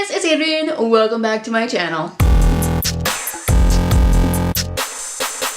guys, it's Adrian. Welcome back to my channel.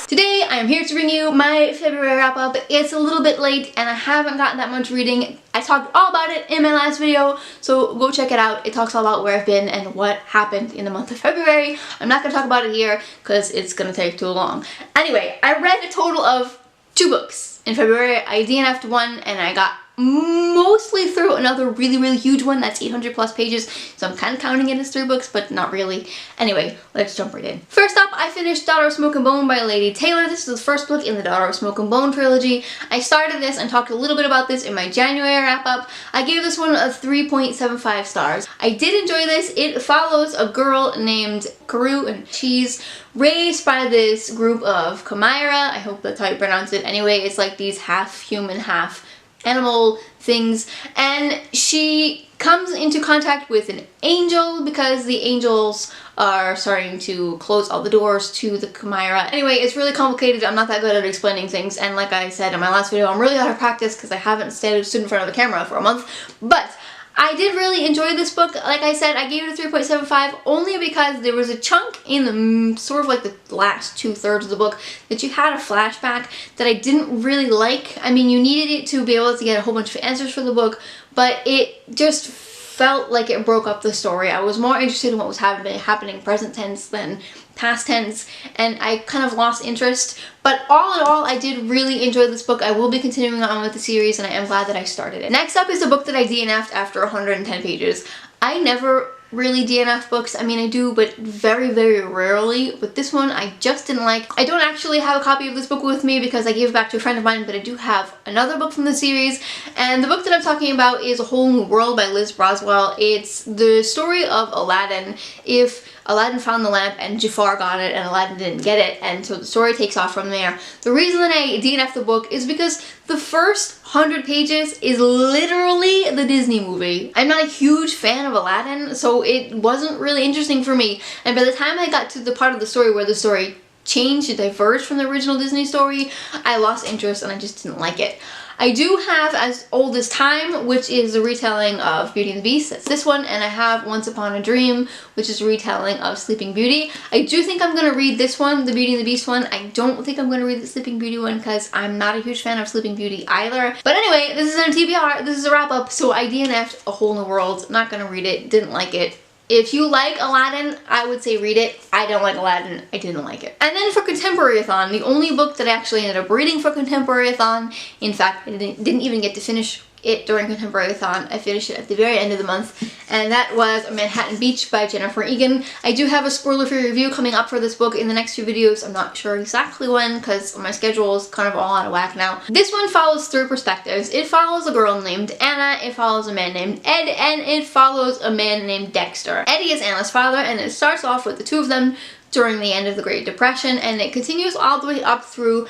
Today I am here to bring you my February wrap up. It's a little bit late and I haven't gotten that much reading. I talked all about it in my last video, so go check it out. It talks all about where I've been and what happened in the month of February. I'm not going to talk about it here because it's going to take too long. Anyway, I read a total of 2 books in February. I DNF'd one and I got mostly through another really huge one that's 800 plus pages, so I'm kind of counting it as 3 books, but not really. Anyway, let's jump right in. First up, I finished Daughter of Smoke and Bone by Lady Taylor. This is the first book in the Daughter of Smoke and Bone trilogy. I started this and talked a little bit about this in my January wrap-up. I gave this one a 3.75 stars. I did enjoy this. It follows a girl named Karu, and she's raised by this group of Chimera. I hope that's how you pronounce it. Anyway, it's like these half human, half animal things, and she comes into contact with an angel because the angels are starting to close all the doors to the Chimera. Anyway, it's really complicated. I'm not that good at explaining things, and like I said in my last video, I'm really out of practice because I haven't stood in front of a camera for a month, but I did really enjoy this book. Like I said, I gave it a 3.75 only because there was a chunk in the sort of like the last 2/3 of the book that you had a flashback that I didn't really like. I mean, you needed it to be able to get a whole bunch of answers for the book, but it just felt like it broke up the story. I was more interested in what was happening present tense than past tense, and I kind of lost interest. But all in all, I did really enjoy this book. I will be continuing on with the series, and I am glad that I started it. Next up is a book that I DNF'd after 110 pages. I never really DNF books. I mean, I do, but very rarely. But this one I just didn't like. I don't actually have a copy of this book with me because I gave it back to a friend of mine, but I do have another book from the series, and the book that I'm talking about is A Whole New World by Liz Braswell. It's the story of Aladdin. If Aladdin found the lamp and Jafar got it and Aladdin didn't get it, and so the story takes off from there. The reason that I DNF the book is because the first 100 pages is literally the Disney movie. I'm not a huge fan of Aladdin, so it wasn't really interesting for me, and by the time I got to the part of the story where the story changed, it diverged from the original Disney story, I lost interest and I just didn't like it. I do have As Old as Time, which is a retelling of Beauty and the Beast. That's this one. And I have Once Upon a Dream, which is a retelling of Sleeping Beauty. I do think I'm going to read this one, the Beauty and the Beast one. I don't think I'm going to read the Sleeping Beauty one because I'm not a huge fan of Sleeping Beauty either. But anyway, this is a TBR. This is a wrap up. So I DNF'd A Whole New World. Not going to read it. Didn't like it. If you like Aladdin, I would say read it. I don't like Aladdin. I didn't like it. And then for Contemporary-a-thon, the only book that I actually ended up reading for Contemporary-a-thon, in fact, I didn't even get to finish it during Contemporary-a-thon. I finished it at the very end of the month, and that was Manhattan Beach by Jennifer Egan. I do have a spoiler-free review coming up for this book in the next 2 videos. I'm not sure exactly when because my schedule is kind of all out of whack now. This one follows 3 perspectives. It follows a girl named Anna, it follows a man named Ed, and it follows a man named Dexter. Eddie is Anna's father, and it starts off with the 2 of them during the end of the Great Depression, and it continues all the way up through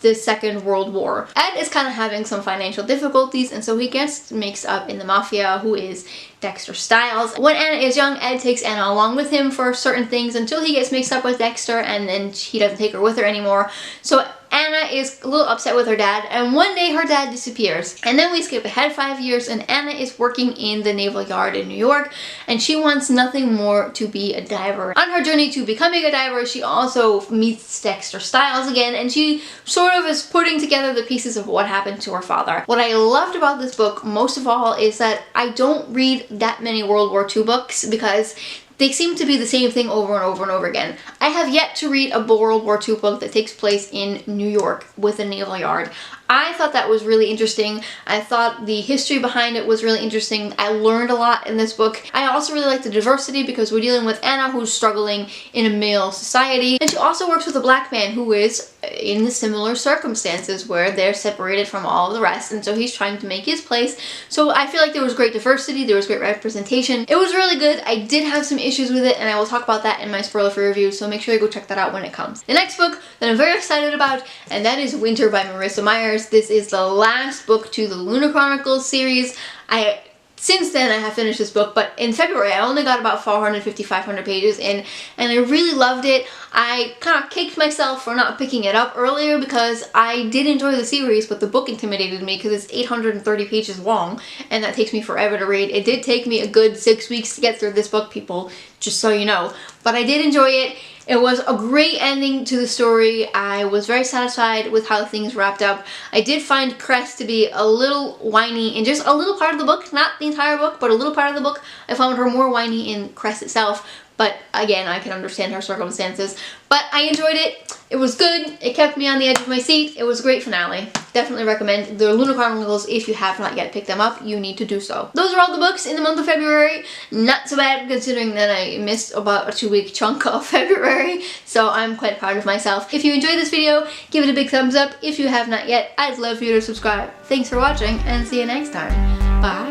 the Second World War. Ed is kind of having some financial difficulties, and so he gets mixed up in the mafia, who is Dexter Styles. When Anna is young, Ed takes Anna along with him for certain things until he gets mixed up with Dexter, and then he doesn't take her with her anymore. So Anna is a little upset with her dad, and one day her dad disappears. And then we skip ahead 5 years, and Anna is working in the Naval Yard in New York, and she wants nothing more to be a diver. On her journey to becoming a diver, she also meets Dexter Styles again, and she sort of is putting together the pieces of what happened to her father. What I loved about this book, most of all, is that I don't read that many World War II books because they seem to be the same thing over and over and over again. I have yet to read a World War II book that takes place in New York with a naval yard. I thought that was really interesting. I thought the history behind it was really interesting. I learned a lot in this book. I also really like the diversity because we're dealing with Anna, who's struggling in a male society, and she also works with a black man who is in the similar circumstances where they're separated from all of the rest, and so he's trying to make his place. So I feel like there was great diversity, there was great representation. It was really good. I did have some issues with it, and I will talk about that in my spoiler-free review, so make sure you go check that out when it comes. The next book that I'm very excited about, and that is Winter by Marissa Myers. This is the last book to the Lunar Chronicles series. I since then I have finished this book, but in February I only got about 450, 500 pages in, and I really loved it. I kind of kicked myself for not picking it up earlier because I did enjoy the series, but the book intimidated me because it's 830 pages long, and that takes me forever to read. It did take me a good 6 weeks to get through this book, people, just so you know. But I did enjoy it. It was a great ending to the story. I was very satisfied with how things wrapped up. I did find Cress to be a little whiny in just a little part of the book, not the entire book, but a little part of the book. I found her more whiny in Cress itself, but again, I can understand her circumstances. But I enjoyed it. It was good. It kept me on the edge of my seat. It was a great finale. Definitely recommend the Lunar Chronicles. If you have not yet picked them up, you need to do so. Those are all the books in the month of February. Not so bad considering that I missed about a 2-week chunk of February, so I'm quite proud of myself. If you enjoyed this video, give it a big thumbs up. If you have not yet, I'd love for you to subscribe. Thanks for watching, and see you next time. Bye.